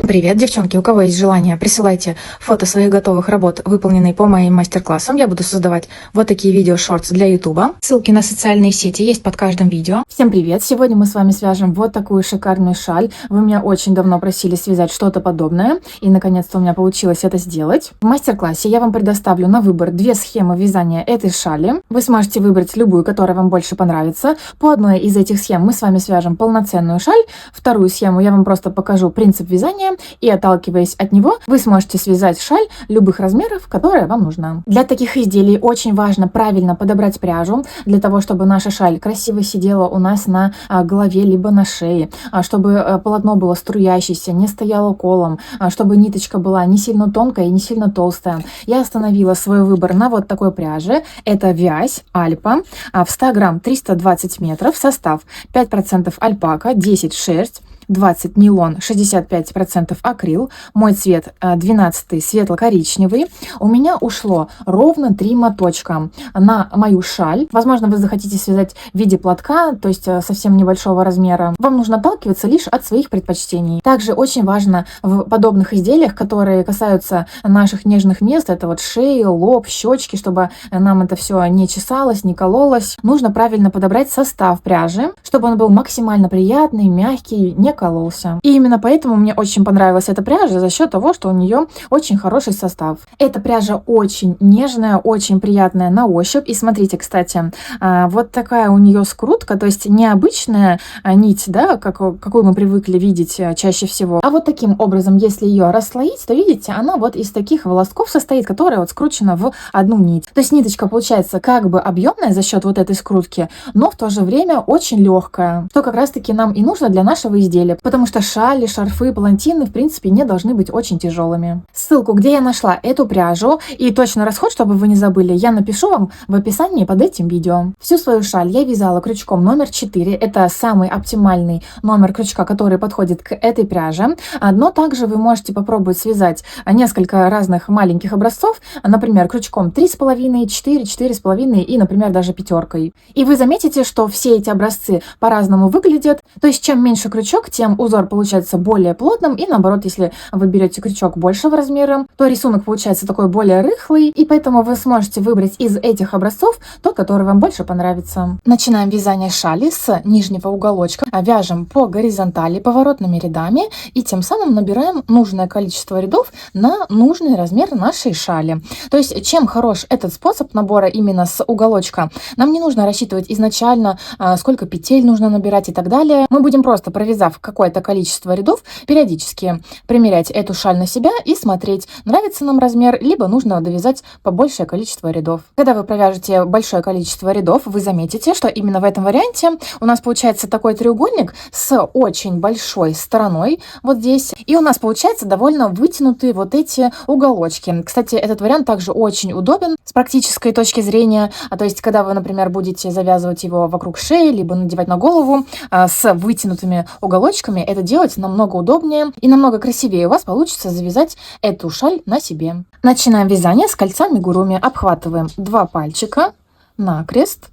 Привет, девчонки! У кого есть желание, присылайте фото своих готовых работ, выполненные по моим мастер-классам. Я буду создавать вот такие видео-шортс для ютуба. Ссылки на социальные сети есть под каждым видео. Всем привет! Сегодня мы с вами свяжем вот такую шикарную шаль. Вы меня очень давно просили связать что-то подобное, и наконец-то у меня получилось это сделать. В мастер-классе я вам предоставлю на выбор две схемы вязания этой шали. Вы сможете выбрать любую, которая вам больше понравится. По одной из этих схем мы с вами свяжем полноценную шаль. Вторую схему я вам просто покажу принцип вязания, и отталкиваясь от него, вы сможете связать шаль любых размеров, которая вам нужна. Для таких изделий очень важно правильно подобрать пряжу, для того, чтобы наша шаль красиво сидела у нас на голове, либо на шее, чтобы полотно было струящееся, не стояло колом, чтобы ниточка была не сильно тонкая и не сильно толстая. Я остановила свой выбор на вот такой пряже. Это вязь Альпа в 100 грамм 320 метров. Состав 5% альпака, 10 шерсть, 20 нейлон, 65% акрил. Мой цвет 12 светло-коричневый. У меня ушло ровно 3 моточка на мою шаль. Возможно, вы захотите связать в виде платка, то есть совсем небольшого размера. Вам нужно отталкиваться лишь от своих предпочтений. Также очень важно в подобных изделиях, которые касаются наших нежных мест, это вот шеи, лоб, щечки, чтобы нам это все не чесалось, не кололось, нужно правильно подобрать состав пряжи, чтобы он был максимально приятный, мягкий, не кололся. И именно поэтому мне очень понравилась эта пряжа за счет того, что у нее очень хороший состав. Эта пряжа очень нежная, очень приятная на ощупь. И смотрите, кстати, вот такая у нее скрутка, то есть необычная нить, да, какую мы привыкли видеть чаще всего. А вот таким образом, если ее расслоить, то видите, она вот из таких волосков состоит, которая вот скручена в одну нить. То есть ниточка получается как бы объемная за счет вот этой скрутки, но в то же время очень легкая, что как раз таки нам и нужно для нашего изделия. Потому что шали, шарфы, палантины, в принципе, не должны быть очень тяжелыми. Ссылку, где я нашла эту пряжу и точный расход, чтобы вы не забыли, я напишу вам в описании под этим видео. Всю свою шаль я вязала крючком номер 4. Это самый оптимальный номер крючка, который подходит к этой пряже. Но также вы можете попробовать связать несколько разных маленьких образцов, например, крючком 3,5, 4, 4,5 и, например, даже пятеркой. И вы заметите, что все эти образцы по-разному выглядят. То есть, чем меньше крючок, тем узор получается более плотным, и наоборот, если вы берете крючок большего размера, то рисунок получается такой более рыхлый, и поэтому вы сможете выбрать из этих образцов тот, который вам больше понравится. Начинаем вязание шали с нижнего уголочка, вяжем по горизонтали поворотными рядами и тем самым набираем нужное количество рядов на нужный размер нашей шали. То есть, чем хорош этот способ набора именно с уголочка, нам не нужно рассчитывать изначально, сколько петель нужно набирать и так далее. Мы будем просто, провязав какое-то количество рядов, периодически примерять эту шаль на себя и смотреть, нравится нам размер, либо нужно довязать побольшее количество рядов. Когда вы провяжете большое количество рядов, вы заметите, что именно в этом варианте у нас получается такой треугольник с очень большой стороной вот здесь, и у нас получается довольно вытянутые вот эти уголочки. Кстати, этот вариант также очень удобен с практической точки зрения, то есть когда вы, например, будете завязывать его вокруг шеи, либо надевать на голову с вытянутыми уголочками, это делать намного удобнее и намного красивее у вас получится завязать эту шаль на себе. Начинаем вязание с кольца амигуруми. Обхватываем 2 пальчика накрест,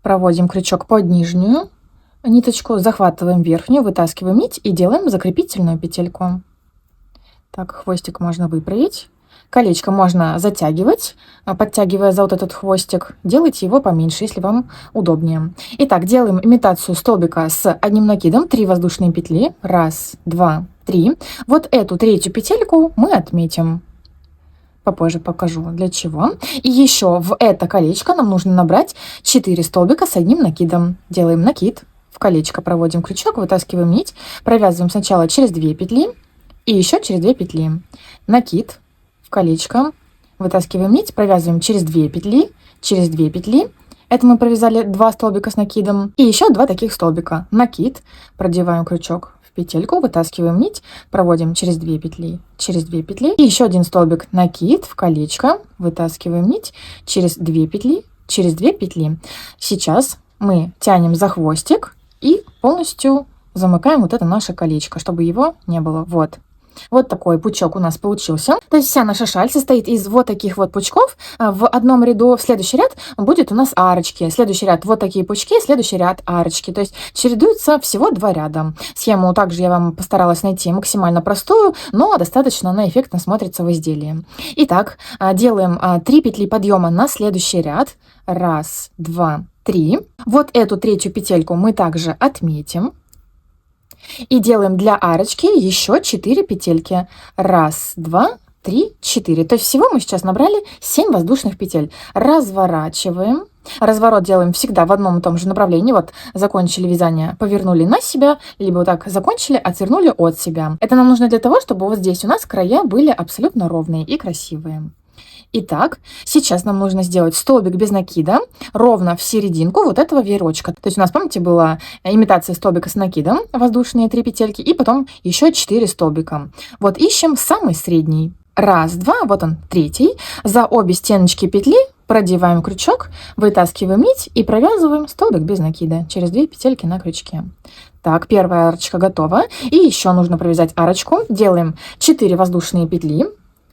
проводим крючок под нижнюю ниточку, захватываем верхнюю, вытаскиваем нить и делаем закрепительную петельку. Так, хвостик можно выправить. Колечко можно затягивать, подтягивая за вот этот хвостик. Делайте его поменьше, если вам удобнее. Итак, делаем имитацию столбика с одним накидом. 3 воздушные петли. 1, 2, 3. Вот эту третью петельку мы отметим. Попозже покажу для чего. И еще в это колечко нам нужно набрать 4 столбика с одним накидом. Делаем накид. В колечко проводим крючок, вытаскиваем нить. Провязываем сначала через 2 петли и еще через 2 петли. Накид. Колечко, вытаскиваем нить, провязываем через 2 петли, через 2 петли. Это мы провязали 2 столбика с накидом. И еще 2 таких столбика. Накид, продеваем крючок в петельку, вытаскиваем нить, проводим через 2 петли, через 2 петли. И еще 1 столбик, накид в колечко, вытаскиваем нить, через 2 петли, через 2 петли. Сейчас мы тянем за хвостик и полностью замыкаем вот это наше колечко, чтобы его не было. Вот. Вот такой пучок у нас получился. То есть вся наша шаль состоит из вот таких вот пучков в одном ряду. В следующий ряд будет у нас арочки. Следующий ряд вот такие пучки, следующий ряд арочки. То есть чередуется всего 2 ряда. Схему также я вам постаралась найти максимально простую, но достаточно она эффектно смотрится в изделии. Итак, делаем 3 петли подъема на следующий ряд. 1, 2, 3. Вот эту третью петельку мы также отметим. И делаем для арочки еще 4 петельки. 1, 2, 3, 4. То есть всего мы сейчас набрали 7 воздушных петель. Разворачиваем. Разворот делаем всегда в одном и том же направлении. Вот закончили вязание, повернули на себя, либо вот так закончили, отвернули от себя. Это нам нужно для того, чтобы вот здесь у нас края были абсолютно ровные и красивые. Итак, сейчас нам нужно сделать столбик без накида ровно в серединку вот этого веерочка. То есть у нас, помните, была имитация столбика с накидом, воздушные 3 петельки, и потом еще 4 столбика. Вот ищем самый средний. 1, 2, вот он, третий. За обе стеночки петли продеваем крючок, вытаскиваем нить и провязываем столбик без накида через 2 петельки на крючке. Так, первая арочка готова. И еще нужно провязать арочку. Делаем 4 воздушные петли.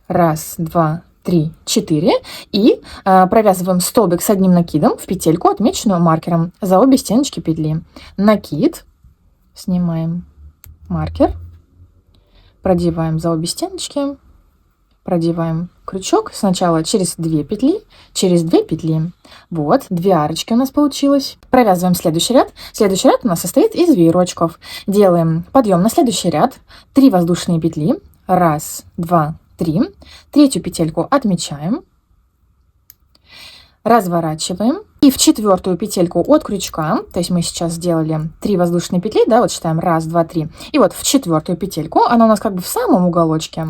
1, 2, 3, 4. И провязываем столбик с одним накидом в петельку, отмеченную маркером, за обе стеночки петли. Накид. Снимаем маркер. Продеваем за обе стеночки. Продеваем крючок сначала через 2 петли, через 2 петли. Вот, 2 арочки у нас получилось. Провязываем следующий ряд. Следующий ряд у нас состоит из веерочков. Делаем подъем на следующий ряд. 3 воздушные петли. 1, 2, 3. Третью петельку отмечаем. Разворачиваем. И в 4-ю петельку от крючка, то есть мы сейчас сделали 3 воздушные петли, да, вот считаем 1, 2, 3. И вот в 4-ю петельку, она у нас как бы в самом уголочке.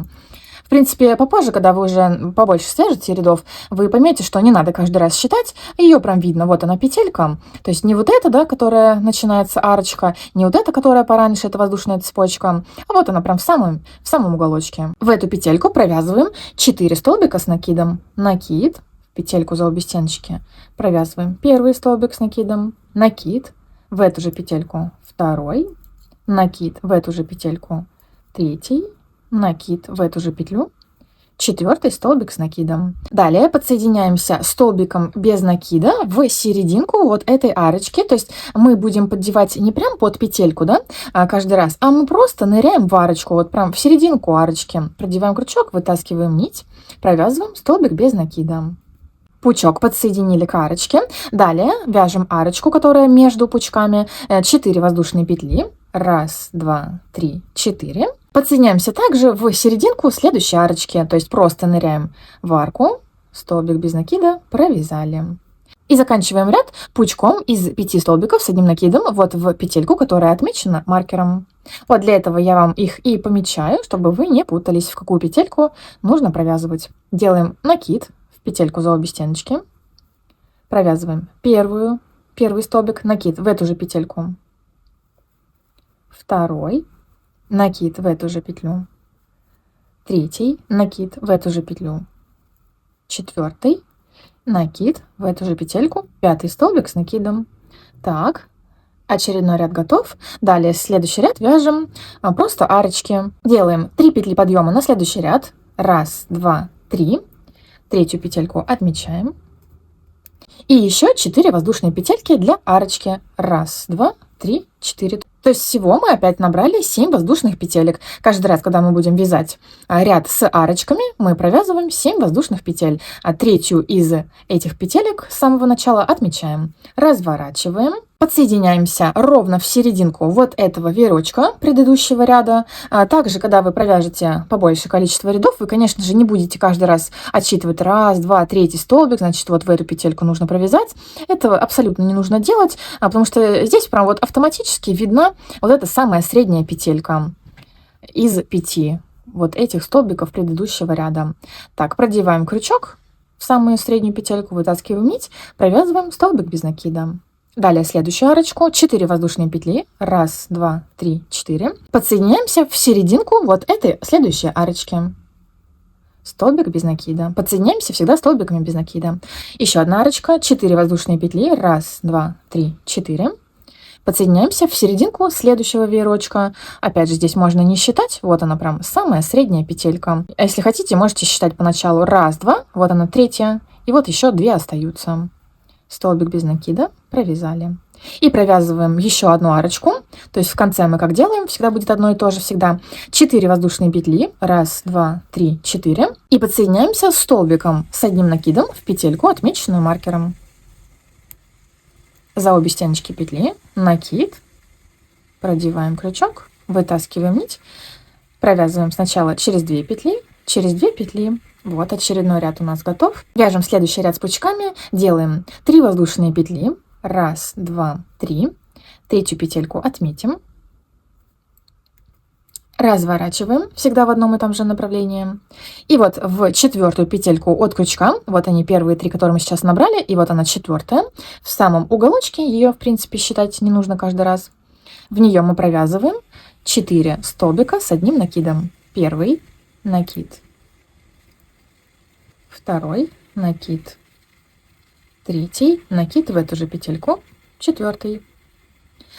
В принципе, попозже, когда вы уже побольше свяжете рядов, вы поймете, что не надо каждый раз считать. Ее прям видно. Вот она петелька. То есть не вот эта, да, которая начинается арочка, не вот эта, которая пораньше, это воздушная цепочка, а вот она прям в самом уголочке. В эту петельку провязываем 4 столбика с накидом. Накид, петельку за обе стеночки. Провязываем первый столбик с накидом. Накид, в эту же петельку второй. Накид, в эту же петельку третий. Накид в эту же петлю, 4-й столбик с накидом. Далее подсоединяемся столбиком без накида в серединку вот этой арочки. То есть мы будем поддевать не прям под петельку, да, каждый раз, а мы просто ныряем в арочку, вот прям в серединку арочки. Продеваем крючок, вытаскиваем нить, провязываем столбик без накида. Пучок подсоединили к арочке. Далее вяжем арочку, которая между пучками. 4 воздушные петли. 1, 2, 3, 4. Подсоединяемся также в серединку следующей арочки. То есть просто ныряем в арку. Столбик без накида провязали. И заканчиваем ряд пучком из 5 столбиков с одним накидом вот в петельку, которая отмечена маркером. Вот для этого я вам их и помечаю, чтобы вы не путались, в какую петельку нужно провязывать. Делаем накид в петельку за обе стеночки. Провязываем первый столбик, накид в эту же петельку. Второй, накид в эту же петлю. Третий, накид в эту же петлю. 4-й, накид в эту же петельку. 5-й столбик с накидом. Так, очередной ряд готов. Далее следующий ряд вяжем просто арочки. Делаем 3 петли подъема на следующий ряд. 1, 2, 3. Третью петельку отмечаем. И еще 4 воздушные петельки для арочки. 1, 2, 3, 4. То есть всего мы опять набрали 7 воздушных петелек. Каждый раз, когда мы будем вязать ряд с арочками, мы провязываем 7 воздушных петель. А третью из этих петелек с самого начала отмечаем. Разворачиваем. Подсоединяемся ровно в серединку вот этого веерочка предыдущего ряда. Также, когда вы провяжете побольше количество рядов, вы, конечно же, не будете каждый раз отсчитывать 1, 2, 3 столбик, значит, вот в эту петельку нужно провязать. Это абсолютно не нужно делать, потому что здесь прям вот автоматически видна вот эта самая средняя петелька из 5 вот этих столбиков предыдущего ряда. Так, продеваем крючок в самую среднюю петельку, вытаскиваем нить, провязываем столбик без накида. Далее следующую арочку, 4 воздушные петли, 1, 2, 3, 4. Подсоединяемся в серединку вот этой следующей арочки. Столбик без накида. Подсоединяемся всегда столбиками без накида. Еще одна арочка, 4 воздушные петли, 1, 2, 3, 4. Подсоединяемся в серединку следующего веерочка. Опять же, здесь можно не считать. Вот она прям самая средняя петелька. А если хотите, можете считать поначалу раз, два. Вот она третья. И вот еще 2 остаются. Столбик без накида провязали. И провязываем еще одну арочку. То есть в конце мы как делаем? Всегда будет одно и то же. Всегда 4 воздушные петли. Раз, два, три, 4. И подсоединяемся столбиком с одним накидом в петельку, отмеченную маркером. За обе стеночки петли накид, продеваем крючок, вытаскиваем нить, провязываем сначала через 2 петли, через 2 петли. Вот очередной ряд у нас готов. Вяжем следующий ряд с пучками, делаем 3 воздушные петли, раз, два, 3, третью петельку отметим, разворачиваем всегда в одном и том же направлении. И вот в 4-ю петельку от крючка, вот они первые 3, которые мы сейчас набрали, и вот она 4-я, в самом уголочке, ее в принципе считать не нужно каждый раз. В нее мы провязываем 4 столбика с одним накидом. Первый накид, второй накид, третий накид в эту же петельку, 4-й.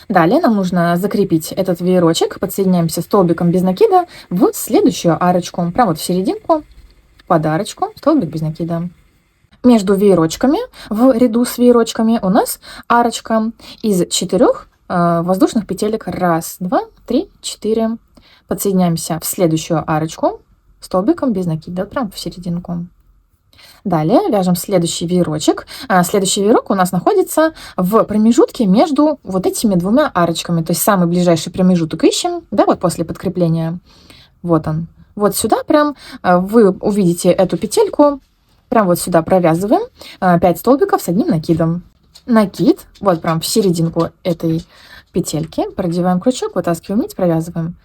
Далее нам нужно закрепить этот веерочек, подсоединяемся столбиком без накида в следующую арочку, прямо вот в серединку, под арочку, столбик без накида. Между веерочками, в ряду с веерочками, у нас арочка из 4 воздушных петелек. Раз, два, 3, 4. Подсоединяемся в следующую арочку столбиком без накида, прямо в серединку. Далее вяжем следующий веерочек. Следующий веерок у нас находится в промежутке между вот этими 2 арочками. То есть самый ближайший промежуток ищем, да, вот после подкрепления. Вот он. Вот сюда прям вы увидите эту петельку. Прям вот сюда провязываем 5 столбиков с одним накидом. Накид, вот прям в серединку этой петельки. Продеваем крючок, вытаскиваем нить, провязываем.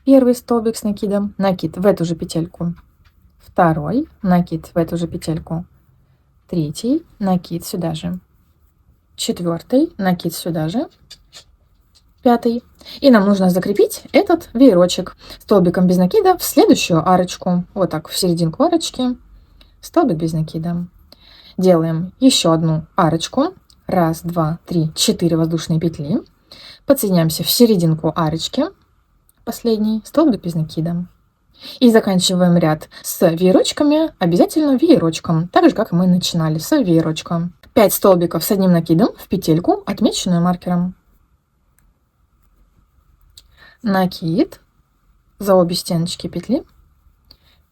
Первый столбик с накидом, накид в эту же петельку. Второй накид в эту же петельку, третий накид сюда же, 4-й накид сюда же, 5-й. И нам нужно закрепить этот веерочек столбиком без накида в следующую арочку. Вот так в серединку арочки, столбик без накида. Делаем еще одну арочку. Раз, два, 3, 4 воздушные петли. Подсоединяемся в серединку арочки, последний столбик без накида. И заканчиваем ряд с веерочками, обязательно веерочком, так же, как и мы начинали, с веерочка. 5 столбиков с одним накидом в петельку, отмеченную маркером. Накид за обе стеночки петли.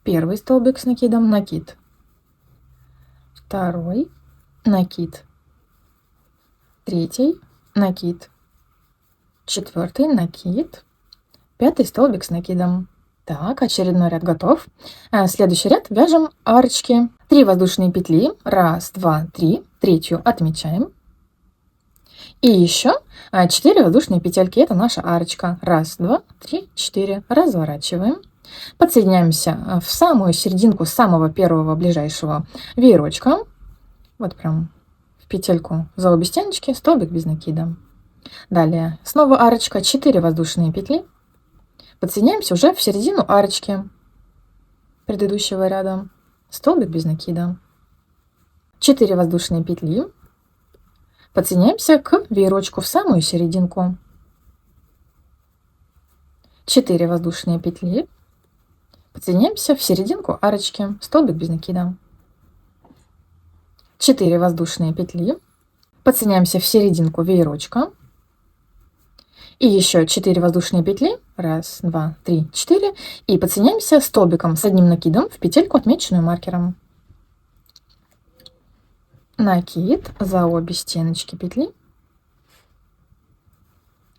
Первый столбик с накидом, накид. Второй накид. Третий накид. 4-й накид. 5-й столбик с накидом. Так, очередной ряд готов. Следующий ряд вяжем арочки. 3 воздушные петли. Раз, два, 3. Третью отмечаем. И еще 4 воздушные петельки. Это наша арочка. Раз, два, 3, 4. Разворачиваем. Подсоединяемся в самую серединку самого первого ближайшего веерочка. Вот прям в петельку за обе стеночки. Столбик без накида. Далее снова арочка. 4 воздушные петли. Подсоединяемся уже в середину арочки предыдущего ряда. Столбик без накида. 4 воздушные петли. Подсоединяемся к веерочку в самую серединку. 4 воздушные петли. Подсоединяемся в серединку арочки. Столбик без накида. 4 воздушные петли. Подсоединяемся в серединку веерочка. И еще 4 воздушные петли. Раз, два, 3, 4. И подсоединяемся столбиком с одним накидом в петельку, отмеченную маркером. Накид за обе стеночки петли.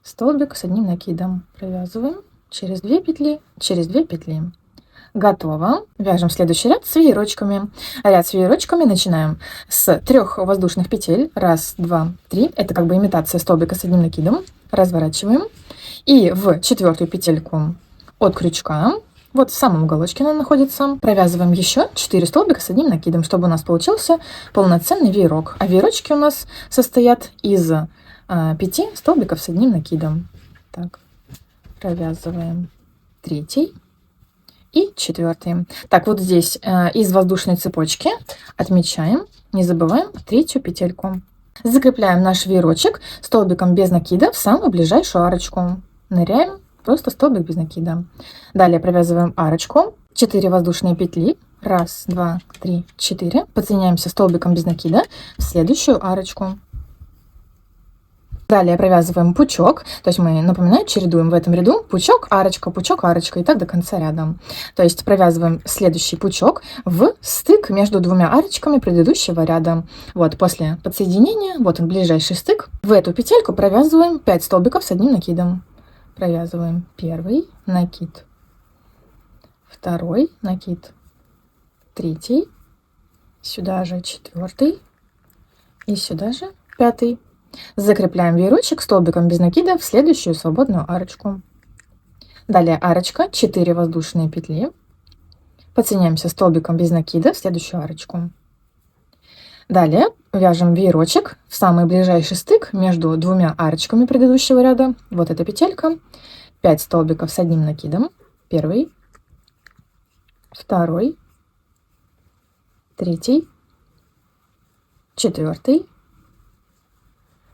Столбик с одним накидом. Провязываем через 2 петли, через 2 петли. Готово. Вяжем следующий ряд с веерочками. Ряд с веерочками начинаем с 3 воздушных петель. Раз, два, 3. Это как бы имитация столбика с одним накидом. Разворачиваем. И в 4-ю петельку от крючка, вот в самом уголочке она находится, провязываем еще 4 столбика с одним накидом, чтобы у нас получился полноценный веерок. А веерочки у нас состоят из 5 столбиков с одним накидом. Так, провязываем 3 и 4. Так, вот здесь из воздушной цепочки отмечаем, не забываем 3-ю петельку. Закрепляем наш веерочек столбиком без накида в самую ближайшую арочку. Ныряем, просто столбик без накида. Далее провязываем арочку, 4 воздушные петли, 1, 2, 3, 4. Подсоединяемся столбиком без накида в следующую арочку. Далее провязываем пучок, то есть мы, напоминаю, чередуем в этом ряду пучок, арочка, и так до конца ряда. То есть провязываем следующий пучок в стык между двумя арочками предыдущего ряда. Вот, после подсоединения, вот он, ближайший стык. В эту петельку провязываем 5 столбиков с одним накидом. Провязываем первый накид, второй накид, третий, сюда же четвертый и сюда же пятый. Закрепляем веерочек столбиком без накида в следующую свободную арочку. Далее арочка, 4 воздушные петли. Подсоединяемся столбиком без накида в следующую арочку. Далее вяжем веерочек в самый ближайший стык между двумя арочками предыдущего ряда. Вот эта петелька. 5 столбиков с одним накидом. Первый, второй, третий, четвертый,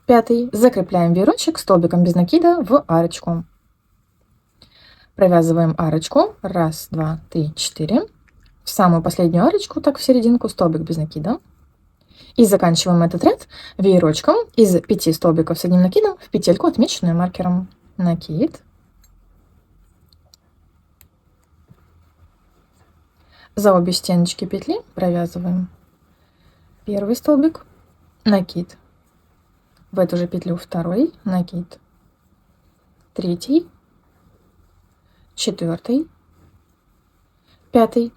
пятый. Закрепляем веерочек столбиком без накида в арочку. Провязываем арочку. 1, 2, 3, 4. В самую последнюю арочку, так в серединку, столбик без накида. И заканчиваем этот ряд веерочком из 5 столбиков с одним накидом в петельку, отмеченную маркером. Накид. За обе стеночки петли провязываем первый столбик, накид. В эту же петлю второй накид, третий, четвертый, пятый.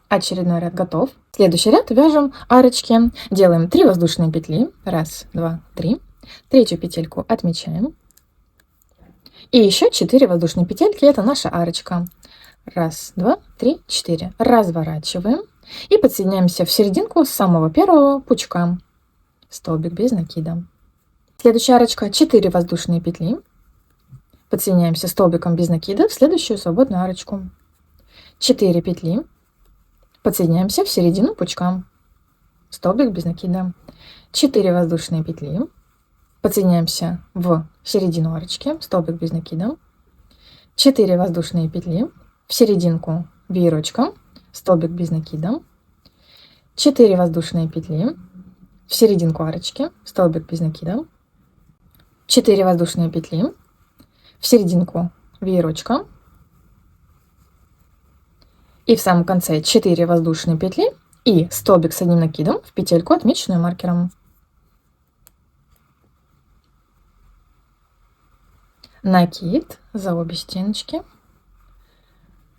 Очередной ряд готов. Следующий ряд вяжем арочки. Делаем 3 воздушные петли. 1, 2, 3. Третью петельку отмечаем. И еще 4 воздушные петельки. Это наша арочка. 1, 2, 3, 4. Разворачиваем. И подсоединяемся в серединку с самого первого пучка. Столбик без накида. Следующая арочка, 4 воздушные петли. Подсоединяемся столбиком без накида в следующую свободную арочку. 4 петли. Подсоединяемся в середину пучка. Столбик без накида. 4 воздушные петли. Подсоединяемся в середину арочки. Столбик без накида. 4 воздушные петли. В серединку веерочка. Столбик без накида. 4 воздушные петли. В серединку арочки. Столбик без накида. 4 воздушные петли в серединку веерочка. И в самом конце 4 воздушные петли и столбик с одним накидом в петельку, отмеченную маркером. Накид за обе стеночки.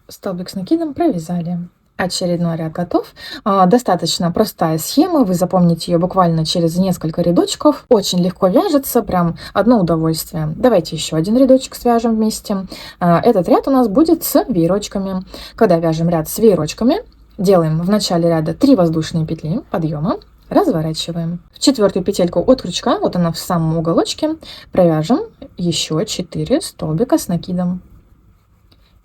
Столбик с накидом провязали. Очередной ряд готов. Достаточно простая схема, вы запомните ее буквально через несколько рядочков. Очень легко вяжется, прям одно удовольствие. Давайте еще один рядочек свяжем вместе. Этот ряд у нас будет с веерочками. Когда вяжем ряд с веерочками, делаем в начале ряда 3 воздушные петли подъема, разворачиваем. В 4-ю петельку от крючка, вот она в самом уголочке, провяжем еще 4 столбика с накидом.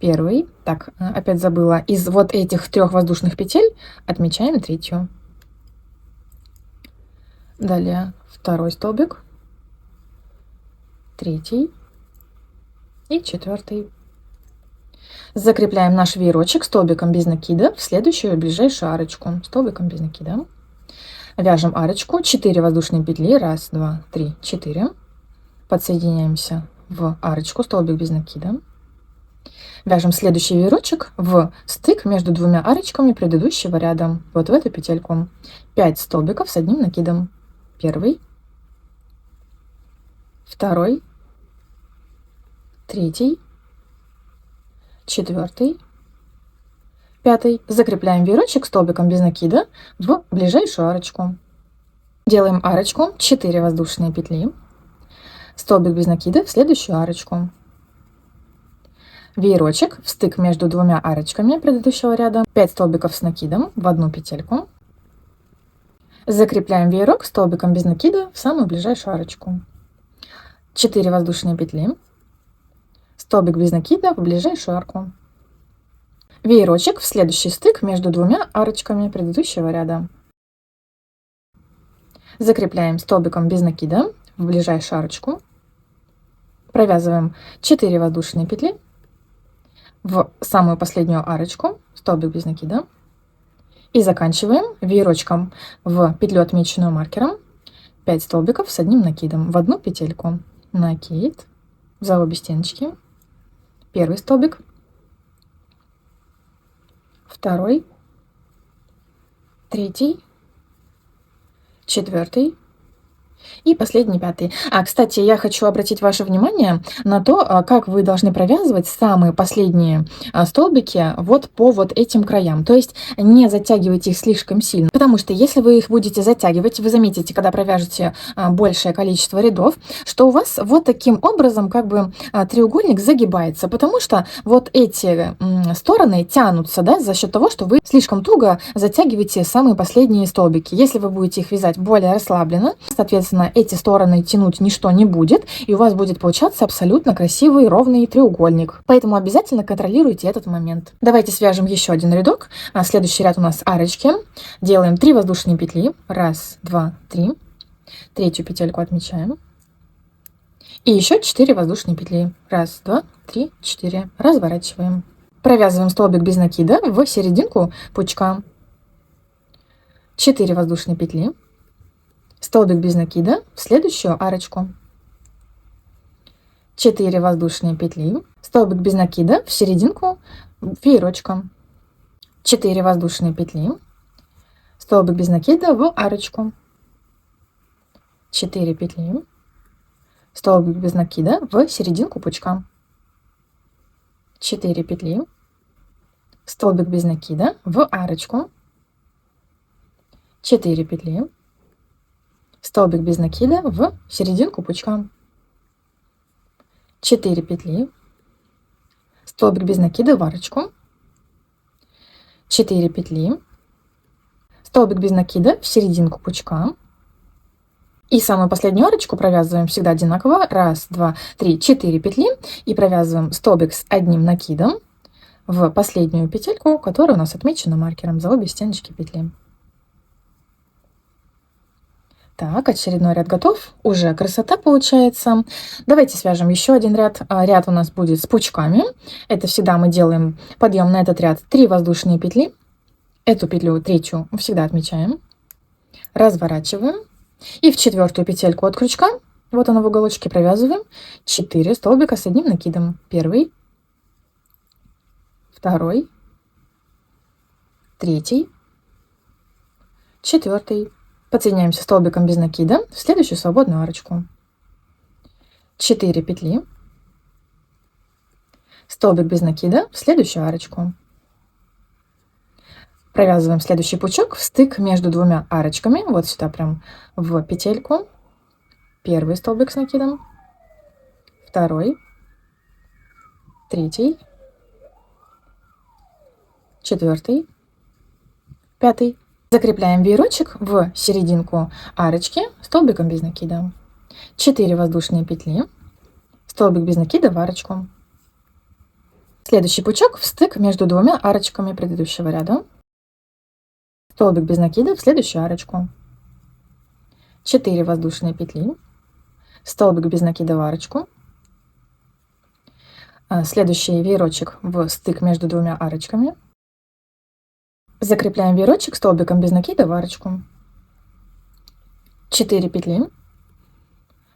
Первый, так, опять забыла, из вот этих 3 воздушных петель отмечаем 3-ю. Далее второй столбик, 3-й и 4-й. Закрепляем наш веерочек столбиком без накида в следующую ближайшую арочку. Столбиком без накида. Вяжем арочку, 4 воздушные петли, 1, 2, 3, 4. Подсоединяемся в арочку, столбик без накида. Вяжем следующий веерочек в стык между двумя арочками предыдущего ряда. Вот в эту петельку. 5 столбиков с одним накидом. Первый, второй, третий, четвертый, пятый. Закрепляем веерочек столбиком без накида в ближайшую арочку. Делаем арочку, 4 воздушные петли. Столбик без накида в следующую арочку. Веерочек в стык между двумя арочками предыдущего ряда. 5 столбиков с накидом в одну петельку. Закрепляем веерок столбиком без накида в самую ближайшую арочку. 4 воздушные петли. Столбик без накида в ближайшую арку. Веерочек в следующий стык между двумя арочками предыдущего ряда. Закрепляем столбиком без накида в ближайшую арочку. Провязываем 4 воздушные петли в самую последнюю арочку, столбик без накида. И заканчиваем веерочком в петлю, отмеченную маркером, 5 столбиков с одним накидом в одну петельку. Накид за обе стеночки. Первый столбик, второй, третий, четвертый и последний, пятый. Кстати, я хочу обратить ваше внимание на то, как вы должны провязывать самые последние столбики вот по вот этим краям. То есть не затягивайте их слишком сильно, потому что если вы их будете затягивать, вы заметите, когда провяжете большее количество рядов, что у вас вот таким образом как бы треугольник загибается, потому что вот эти стороны тянутся, да, за счет того, что вы слишком туго затягиваете самые последние столбики. Если вы будете их вязать более расслабленно, соответственно, эти стороны тянуть ничто не будет, и у вас будет получаться абсолютно красивый ровный треугольник. Поэтому обязательно контролируйте этот момент. Давайте свяжем еще один рядок. Следующий ряд у нас арочки. Делаем 3 воздушные петли. 1, 2, 3. Третью петельку отмечаем. И еще 4 воздушные петли. 1, 2, 3, 4. Разворачиваем. Провязываем столбик без накида в серединку пучка. 4 воздушные петли. Столбик без накида в следующую арочку. 4 воздушные петли. Столбик без накида в серединку веерочка. 4 воздушные петли. Столбик без накида в арочку. 4 петли. Столбик без накида в серединку пучка. 4 петли. Столбик без накида в арочку. 4 петли. Столбик без накида в серединку пучка. 4 петли. Столбик без накида в арочку. 4 петли. Столбик без накида в серединку пучка. И самую последнюю арочку провязываем всегда одинаково. 1, 2, 3, 4 петли. И провязываем столбик с одним накидом в последнюю петельку, которая у нас отмечена маркером за обе стеночки петли. Так, очередной ряд готов. Уже красота получается. Давайте свяжем еще один ряд. Ряд у нас будет с пучками. Это всегда мы делаем подъем на этот ряд 3 воздушные петли. Эту петлю, третью, всегда отмечаем. Разворачиваем. И в 4-ю петельку от крючка, вот она в уголочке, провязываем 4 столбика с одним накидом. Первый, второй, третий, четвертый. Подсоединяемся столбиком без накида в следующую свободную арочку. 4 петли. Столбик без накида в следующую арочку. Провязываем следующий пучок в стык между двумя арочками. Вот сюда прям в петельку. Первый столбик с накидом. Второй. Третий. Четвертый. Пятый. Закрепляем веерочек в серединку арочки столбиком без накида. 4 воздушные петли. Столбик без накида в арочку. Следующий пучок в стык между двумя арочками предыдущего ряда. Столбик без накида в следующую арочку. 4 воздушные петли. Столбик без накида в арочку. Следующий веерочек в стык между двумя арочками. Закрепляем веерочек столбиком без накида в арочку. 4 петли.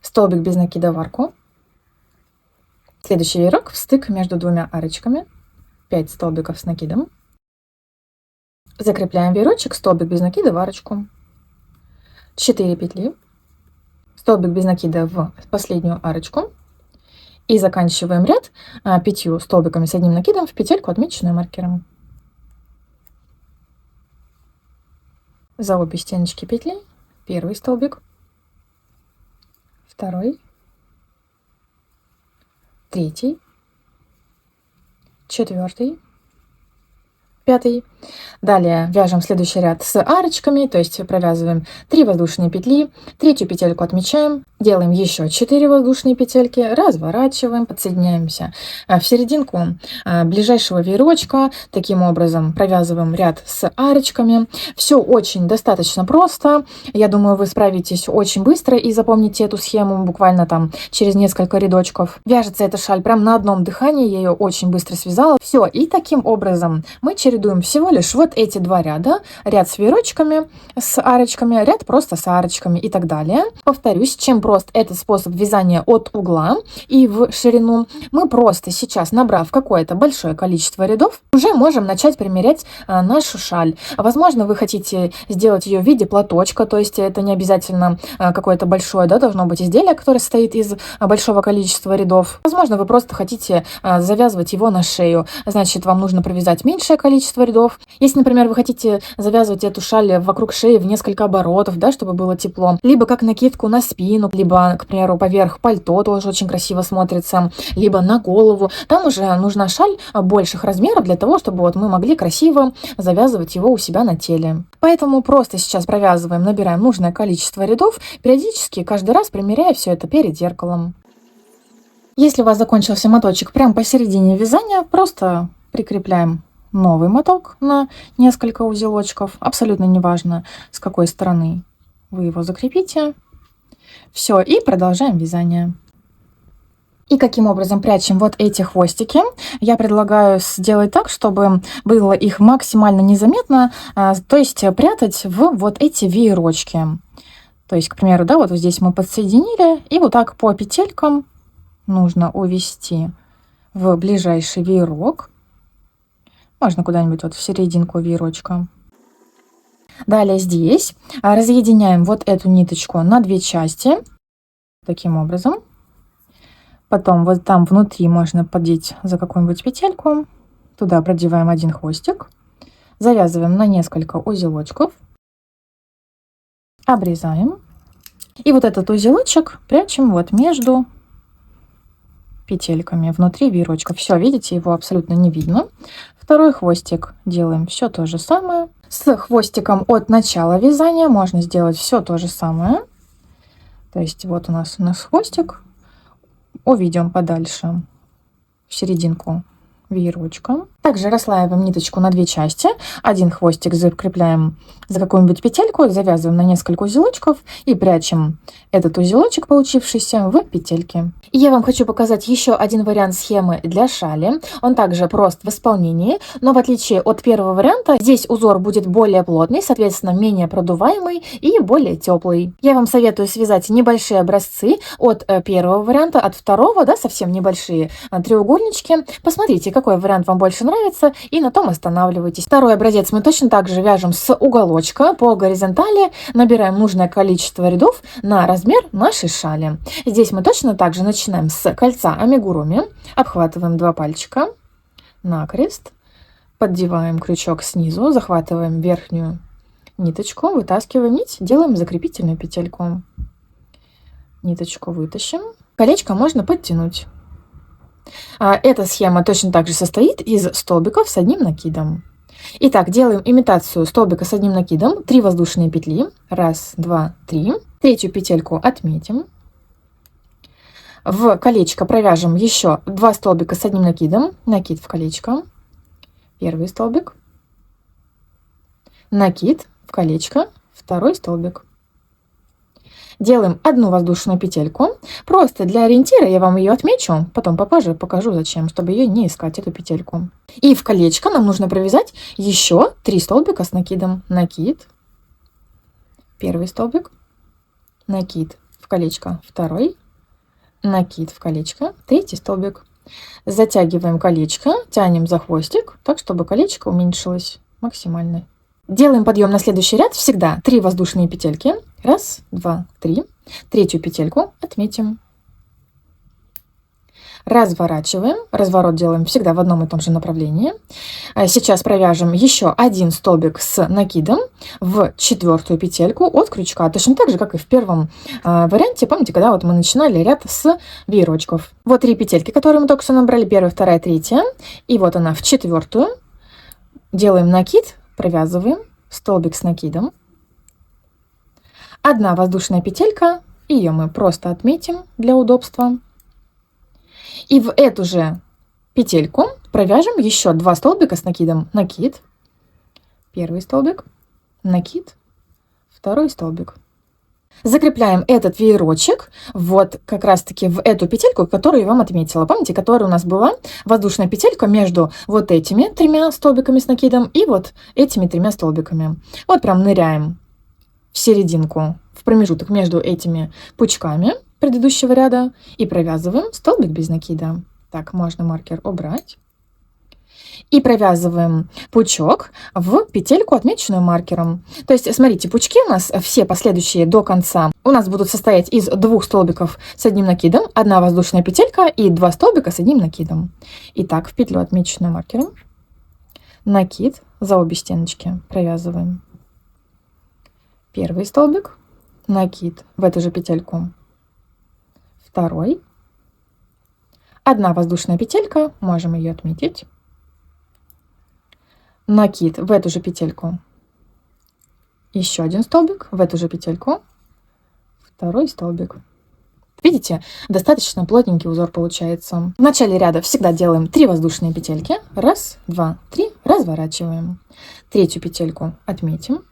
Столбик без накида в арку. Следующий веерок в стык между двумя арочками. 5 столбиков с накидом. Закрепляем веерочек, столбик без накида в арочку. 4 петли. Столбик без накида в последнюю арочку. И заканчиваем ряд 5 столбиками с одним накидом в петельку, отмеченную маркером. За обе стеночки петли. Первый столбик. Второй. Третий. Четвертый. Пятый. Далее вяжем следующий ряд с арочками, то есть провязываем 3 воздушные петли, третью петельку отмечаем, Делаем еще 4 воздушные петельки, разворачиваем, подсоединяемся в серединку ближайшего веерочка. Таким образом провязываем ряд с арочками. Все очень достаточно просто. Я думаю, вы справитесь очень быстро и запомните эту схему буквально там через несколько рядочков. Вяжется эта шаль прям на одном дыхании, я ее очень быстро связала. Все, и таким образом мы чередуем всего лишь вот эти два ряда. Ряд с веерочками, с арочками, ряд просто с арочками и так далее. Повторюсь, чем просто этот способ вязания от угла и в ширину, мы просто сейчас, набрав какое-то большое количество рядов, уже можем начать примерять нашу шаль. Возможно, вы хотите сделать ее в виде платочка, то есть это не обязательно какое-то большое, да, должно быть изделие, которое состоит из большого количества рядов. Возможно, вы просто хотите завязывать его на шею, значит, вам нужно провязать меньшее количество рядов. Если, например, вы хотите завязывать эту шаль вокруг шеи в несколько оборотов, да, чтобы было тепло, либо как накидку на спину, либо, к примеру, поверх пальто тоже очень красиво смотрится, либо на голову. Там уже нужна шаль больших размеров для того, чтобы вот мы могли красиво завязывать его у себя на теле. Поэтому просто сейчас провязываем, набираем нужное количество рядов, периодически каждый раз примеряя все это перед зеркалом. Если у вас закончился моточек прямо посередине вязания, просто прикрепляем новый моток на несколько узелочков. Абсолютно неважно, с какой стороны вы его закрепите. Все, и продолжаем вязание. И каким образом прячем вот эти хвостики? Я предлагаю сделать так, чтобы было их максимально незаметно, то есть прятать в вот эти веерочки. То есть, к примеру, да, вот здесь мы подсоединили, и вот так по петелькам нужно увести в ближайший веерок. Можно куда-нибудь вот в серединку веерочка. Далее здесь разъединяем вот эту ниточку на две части, таким образом. Потом вот там внутри можно поддеть за какую-нибудь петельку. Туда продеваем один хвостик, завязываем на несколько узелочков, обрезаем. И вот этот узелочек прячем вот между петельками внутри веерочка. Все, видите, его абсолютно не видно. Второй хвостик делаем все то же самое. С хвостиком от начала вязания можно сделать все то же самое. То есть вот у нас хвостик. Уведем подальше в серединку веерочка. Также расслаиваем ниточку на две части. Один хвостик закрепляем за какую-нибудь петельку, завязываем на несколько узелочков и прячем этот узелочек, получившийся, в петельки. И я вам хочу показать еще один вариант схемы для шали. Он также прост в исполнении, но в отличие от первого варианта, здесь узор будет более плотный, соответственно, менее продуваемый и более теплый. Я вам советую связать небольшие образцы от первого варианта, от второго, да, совсем небольшие треугольнички. Посмотрите, какой вариант вам больше нравится, и на том останавливайтесь. Второй образец мы точно так же вяжем с уголочка по горизонтали, набираем нужное количество рядов на размер нашей шали. Здесь мы точно так же начинаем с кольца амигуруми, обхватываем два пальчика накрест, поддеваем крючок снизу, захватываем верхнюю ниточку, вытаскиваем нить, делаем закрепительную петельку. Ниточку вытащим. Колечко можно подтянуть. Эта схема точно так же состоит из столбиков с одним накидом. Итак, делаем имитацию столбика с одним накидом. 3 воздушные петли. 1, 2, 3. Третью петельку отметим. В колечко провяжем еще 2 столбика с одним накидом. Накид в колечко. Первый столбик. Накид в колечко. Второй столбик. Делаем одну воздушную петельку. Просто для ориентира я вам ее отмечу, потом попозже покажу зачем, чтобы ее не искать, эту петельку. И в колечко нам нужно провязать еще 3 столбика с накидом. Накид, первый столбик, накид в колечко, второй, накид в колечко, третий столбик. Затягиваем колечко, тянем за хвостик, так, чтобы колечко уменьшилось максимально. Делаем подъем на следующий ряд. Всегда 3 воздушные петельки. 1, 2, 3. Третью петельку отметим. Разворачиваем. Разворот делаем всегда в одном и том же направлении. Сейчас провяжем еще один столбик с накидом в 4-ю петельку от крючка. Точно так же, как и в первом варианте. Помните, когда вот мы начинали ряд с веерочков. Вот 3 петельки, которые мы только что набрали. 1, 2, 3. И вот она в 4-ю. Делаем накид. Провязываем столбик с накидом, 1 воздушная петелька, Ее мы просто отметим для удобства. И в эту же петельку провяжем еще 2 столбика с накидом. Накид, первый столбик, накид, второй столбик. Закрепляем этот веерочек вот как раз-таки в эту петельку, которую я вам отметила. Помните, которая у нас была воздушная петелька между вот этими 3 столбиками с накидом и вот этими 3 столбиками. Вот прям ныряем в серединку, в промежуток между этими пучками предыдущего ряда и провязываем столбик без накида. Так, можно маркер убрать. И провязываем пучок в петельку, отмеченную маркером. То есть, смотрите, пучки у нас все последующие до конца у нас будут состоять из 2 столбиков с одним накидом, 1 воздушная петелька и 2 столбика с одним накидом. Итак, в петлю, отмеченную маркером, накид за обе стеночки провязываем. Первый столбик, накид в эту же петельку, второй, 1 воздушная петелька, можем ее отметить, накид в эту же петельку, еще 1 столбик в эту же петельку, второй столбик. Видите, достаточно плотненький узор получается. В начале ряда всегда делаем 3 воздушные петельки. 1, 2, 3, разворачиваем. Третью петельку отметим.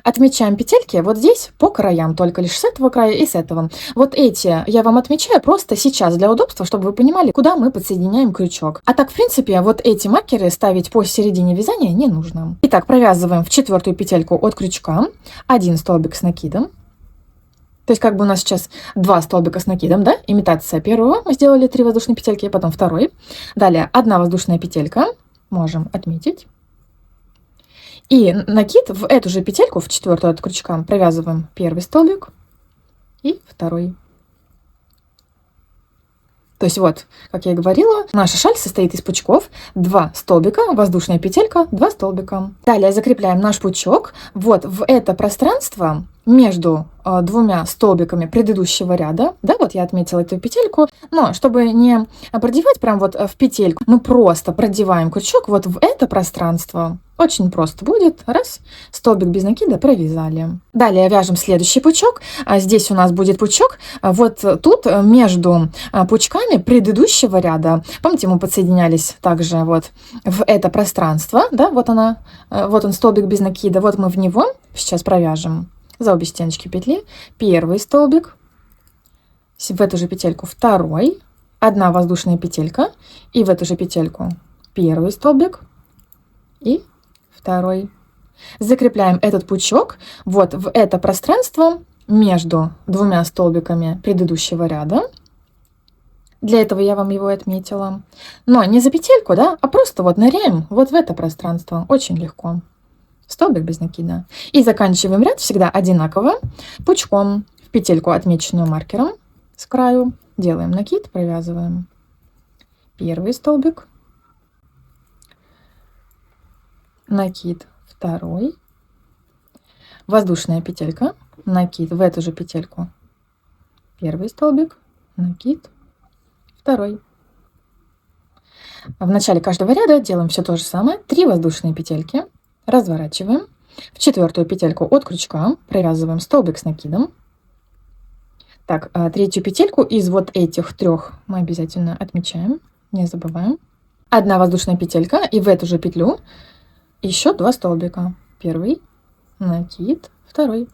Отмечаем петельки вот здесь по краям, только лишь с этого края и с этого. Вот эти я вам отмечаю просто сейчас для удобства, чтобы вы понимали, куда мы подсоединяем крючок. А так, в принципе, вот эти маркеры ставить по середине вязания не нужно. Итак, провязываем в 4-ю петельку от крючка 1 столбик с накидом. То есть как бы у нас сейчас 2 столбика с накидом, да? Имитация первого. Мы сделали 3 воздушные петельки, потом второй. Далее 1 воздушная петелька. Можем отметить. И накид в эту же петельку, в 4-ю от крючка, провязываем первый столбик и второй. То есть вот, как я и говорила, наша шаль состоит из пучков, 2 столбика, воздушная петелька, 2 столбика. Далее закрепляем наш пучок вот в это пространство между 2 столбиками предыдущего ряда. Да, вот я отметила эту петельку, но чтобы не продевать прям вот в петельку, мы просто продеваем крючок вот в это пространство. Очень просто будет. Раз, столбик без накида провязали. Далее вяжем следующий пучок. Здесь у нас будет пучок вот тут между пучками предыдущего ряда. Помните, мы подсоединялись также вот в это пространство. Да, вот она, вот он столбик без накида. Вот мы в него сейчас провяжем за обе стеночки петли. Первый столбик, в эту же петельку второй, 1 воздушная петелька и в эту же петельку первый столбик и второй. Закрепляем этот пучок вот в это пространство между 2 столбиками предыдущего ряда. Для этого я вам его отметила. Но не за петельку, да, а просто вот ныряем вот в это пространство. Очень легко. Столбик без накида. И заканчиваем ряд всегда одинаково пучком в петельку, отмеченную маркером с краю. Делаем накид, провязываем первый столбик, накид второй, воздушная петелька, накид в эту же петельку, первый столбик, накид второй. В начале каждого ряда делаем все то же самое. 3 воздушные петельки, разворачиваем. В 4-ю петельку от крючка провязываем столбик с накидом. Так, 3-ю петельку из вот этих 3 мы обязательно отмечаем, не забываем. 1 воздушная петелька и в эту же петлю еще 2 столбика. Первый, накид, второй.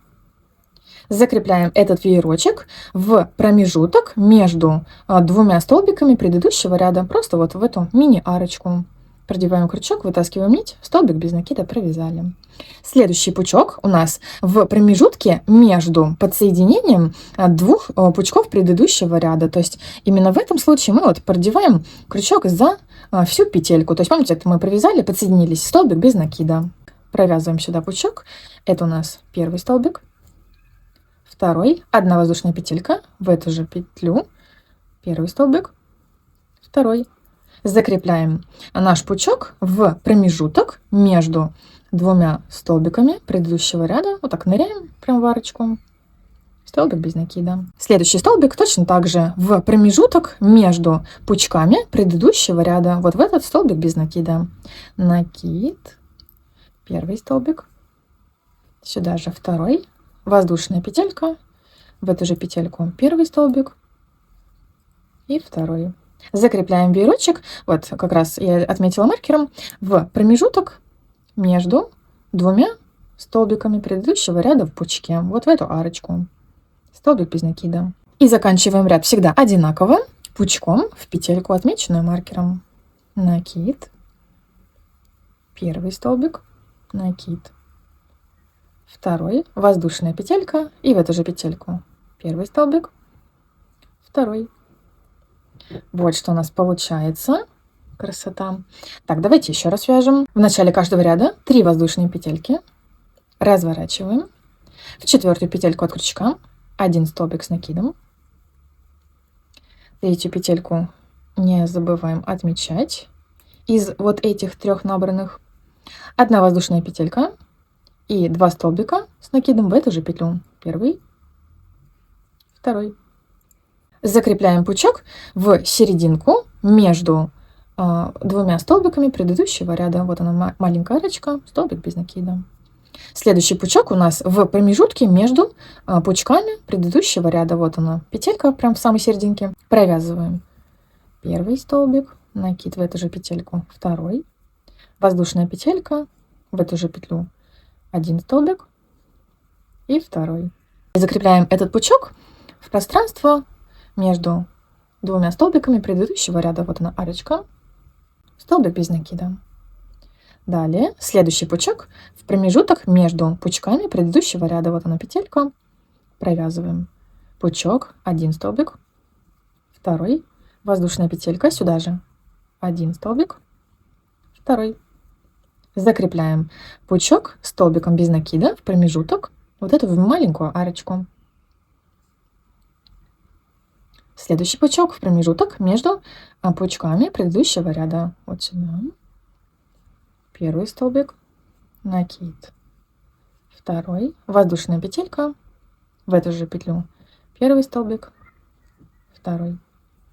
Закрепляем этот веерочек в промежуток между 2 столбиками предыдущего ряда. Просто вот в эту мини-арочку. Продеваем крючок, вытаскиваем нить, столбик без накида провязали. Следующий пучок у нас в промежутке между подсоединением 2 пучков предыдущего ряда. То есть именно в этом случае мы вот продеваем крючок за всю петельку. То есть помните, это мы провязали, подсоединились, столбик без накида. Провязываем сюда пучок. Это у нас первый столбик, второй, 1 воздушная петелька в эту же петлю, первый столбик, второй. Закрепляем наш пучок в промежуток между 2 столбиками предыдущего ряда. Вот так ныряем прям в арочку. Столбик без накида. Следующий столбик точно так же в промежуток между пучками предыдущего ряда. Вот в этот столбик без накида. Накид. Первый столбик. Сюда же второй. воздушная петелька, в эту же петельку первый столбик и второй. Закрепляем веерочек, вот как раз я отметила маркером, в промежуток между двумя столбиками предыдущего ряда в пучке, вот в эту арочку, столбик без накида. И заканчиваем ряд всегда одинаково, пучком в петельку, отмеченную маркером. Накид, первый столбик, накид, второй, воздушная петелька и в эту же петельку первый столбик, второй. Вот что у нас получается. Красота. Так, давайте еще раз вяжем. В начале каждого ряда 3 воздушные петельки. Разворачиваем. В 4-ю петельку от крючка 1 столбик с накидом. 3-ю петельку не забываем отмечать. Из вот этих 3 набранных 1 воздушная петелька и 2 столбика с накидом в эту же петлю. Первый, второй. Закрепляем пучок в серединку между двумя столбиками предыдущего ряда. Вот она, маленькая арочка, столбик без накида. Следующий пучок у нас в промежутке между пучками предыдущего ряда. Вот она, петелька прям в самой серединке. Провязываем первый столбик, накид в эту же петельку, второй, воздушная петелька в эту же петлю, 1 столбик и второй. Закрепляем этот пучок в пространство между двумя столбиками предыдущего ряда. Вот она, арочка, столбик без накида. Далее следующий пучок в промежуток между пучками предыдущего ряда. Вот она, петелька. Провязываем пучок, 1 столбик, второй, воздушная петелька сюда же, 1 столбик, второй. Закрепляем пучок столбиком без накида в промежуток, вот эту маленькую арочку. Следующий пучок в промежуток между пучками предыдущего ряда. Вот сюда. Первый столбик, накид, второй, воздушная петелька в эту же петлю. Первый столбик, второй.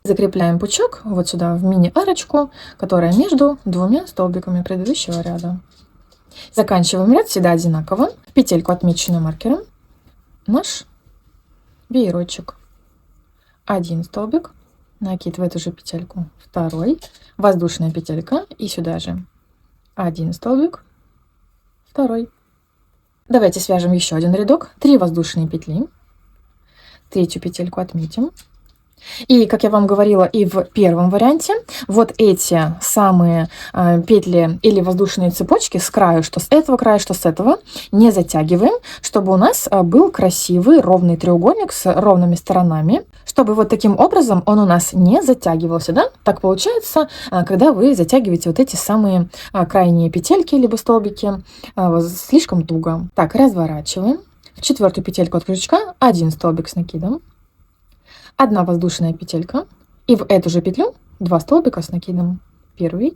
Закрепляем пучок вот сюда в мини-арочку, которая между двумя столбиками предыдущего ряда. Заканчиваем ряд всегда одинаково. В петельку, отмеченную маркером, наш веерочек. 1 столбик, накид в эту же петельку, второй, воздушная петелька и сюда же 1 столбик, второй. Давайте свяжем еще один рядок, 3 воздушные петли, 3-ю петельку отметим. И, как я вам говорила и в первом варианте, вот эти самые петли или воздушные цепочки с краю, что с этого края, что с этого, не затягиваем, чтобы у нас был красивый ровный треугольник с ровными сторонами, чтобы вот таким образом он у нас не затягивался, да? Так получается, когда вы затягиваете вот эти самые крайние петельки либо столбики слишком туго. Так, разворачиваем. В 4-ю петельку от крючка 1 столбик с накидом. 1 воздушная петелька и в эту же петлю 2 столбика с накидом. Первый,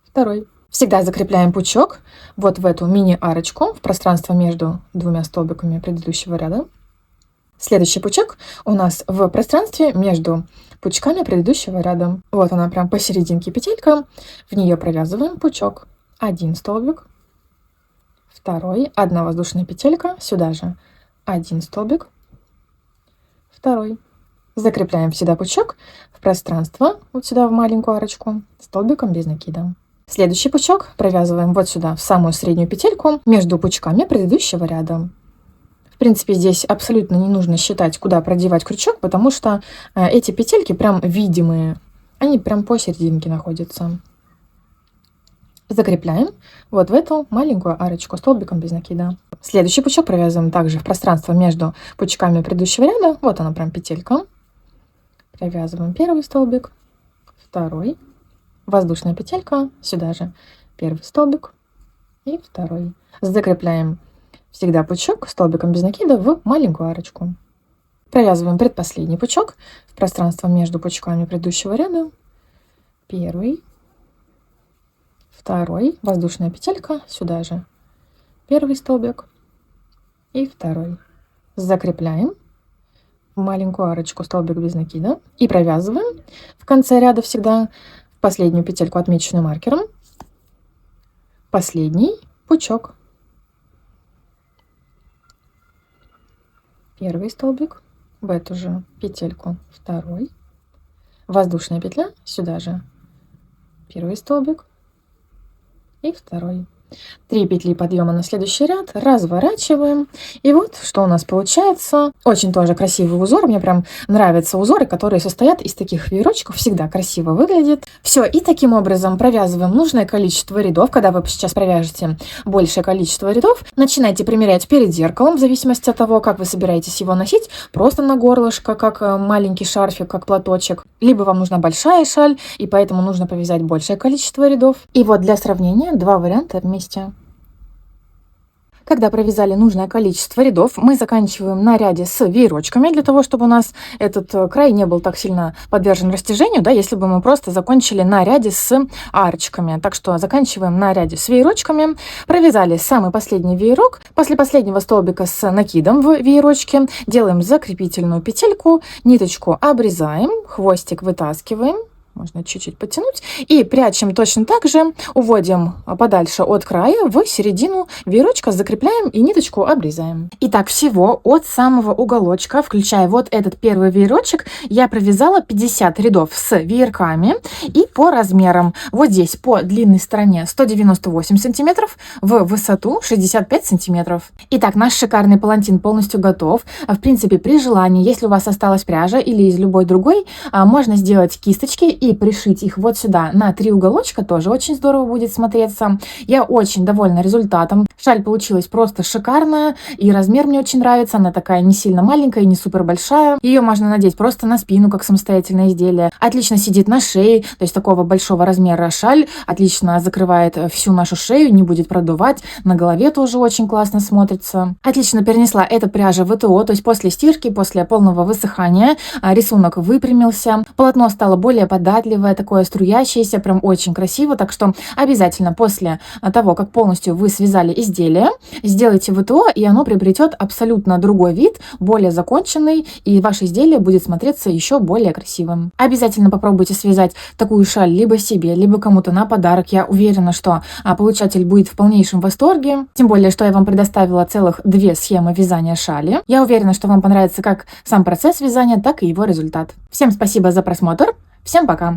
второй. Всегда закрепляем пучок вот в эту мини-арочку в пространство между двумя столбиками предыдущего ряда. Следующий пучок у нас в пространстве между пучками предыдущего ряда. Вот она прям посерединке петелька. В нее провязываем пучок. 1 столбик, второй, 1 воздушная петелька, сюда же 1 столбик, второй. Закрепляем всегда пучок в пространство, вот сюда в маленькую арочку, столбиком без накида. Следующий пучок провязываем вот сюда, в самую среднюю петельку, между пучками предыдущего ряда. В принципе, здесь абсолютно не нужно считать, куда продевать крючок, потому что эти петельки прям видимые, они прям посерединке находятся. Закрепляем вот в эту маленькую арочку столбиком без накида. Следующий пучок провязываем также в пространство между пучками предыдущего ряда. Вот она прям петелька. Провязываем первый столбик, второй, воздушная петелька, сюда же первый столбик и второй. Закрепляем всегда пучок столбиком без накида в маленькую арочку. Провязываем предпоследний пучок в пространство между пучками предыдущего ряда. Первый, второй, воздушная петелька, сюда же первый столбик и второй. Закрепляем в маленькую арочку столбик без накида и провязываем в конце ряда всегда в последнюю петельку, отмеченную маркером, последний пучок. первый столбик, в эту же петельку второй, воздушная петля, сюда же первый столбик и второй. 3 петли подъема на следующий ряд, разворачиваем. И вот что у нас получается. Очень тоже красивый узор. Мне прям нравятся узоры, которые состоят из таких веерочков. Всегда красиво выглядит. Все, и таким образом провязываем нужное количество рядов. Когда вы сейчас провяжете большее количество рядов, начинайте примерять перед зеркалом, в зависимости от того, как вы собираетесь его носить. Просто на горлышко, как маленький шарфик, как платочек. Либо вам нужна большая шаль, и поэтому нужно повязать большее количество рядов. И вот для сравнения 2 варианта вместе. Когда провязали нужное количество рядов, мы заканчиваем на ряде с веерочками, для того, чтобы у нас этот край не был так сильно подвержен растяжению, да, если бы мы просто закончили на ряде с арочками. Так что заканчиваем на ряде с веерочками, провязали самый последний веерок, после последнего столбика с накидом в веерочке делаем закрепительную петельку, ниточку обрезаем, хвостик вытаскиваем. Можно чуть-чуть подтянуть. И прячем точно так же, уводим подальше от края, в середину веерочка закрепляем и ниточку обрезаем. Итак, всего от самого уголочка, включая вот этот первый веерочек, я провязала 50 рядов с веерками. И по размерам. Вот здесь по длинной стороне 198 сантиметров, в высоту 65 сантиметров. Итак, наш шикарный палантин полностью готов. В принципе, при желании, если у вас осталась пряжа или из любой другой, можно сделать кисточки и пришить их вот сюда на 3 уголочка, тоже очень здорово будет смотреться. Я очень довольна результатом. Шаль получилась просто шикарная, и размер мне очень нравится. Она такая не сильно маленькая, не супер большая. Ее можно надеть просто на спину, как самостоятельное изделие. Отлично сидит на шее, то есть такого большого размера шаль отлично закрывает всю нашу шею, не будет продувать. На голове тоже очень классно смотрится. Отлично перенесла эта пряжа в ВТО, то есть после стирки, после полного высыхания рисунок выпрямился. Полотно стало более податливое, такое струящееся, прям очень красиво. Так что обязательно после того, как полностью вы связали изделие, сделайте ВТО, и оно приобретет абсолютно другой вид, более законченный, и ваше изделие будет смотреться еще более красивым. Обязательно попробуйте связать такую шаль либо себе, либо кому-то на подарок. Я уверена, что получатель будет в полнейшем восторге. Тем более, что я вам предоставила целых 2 схемы вязания шали. Я уверена, что вам понравится как сам процесс вязания, так и его результат. Всем спасибо за просмотр. Всем пока!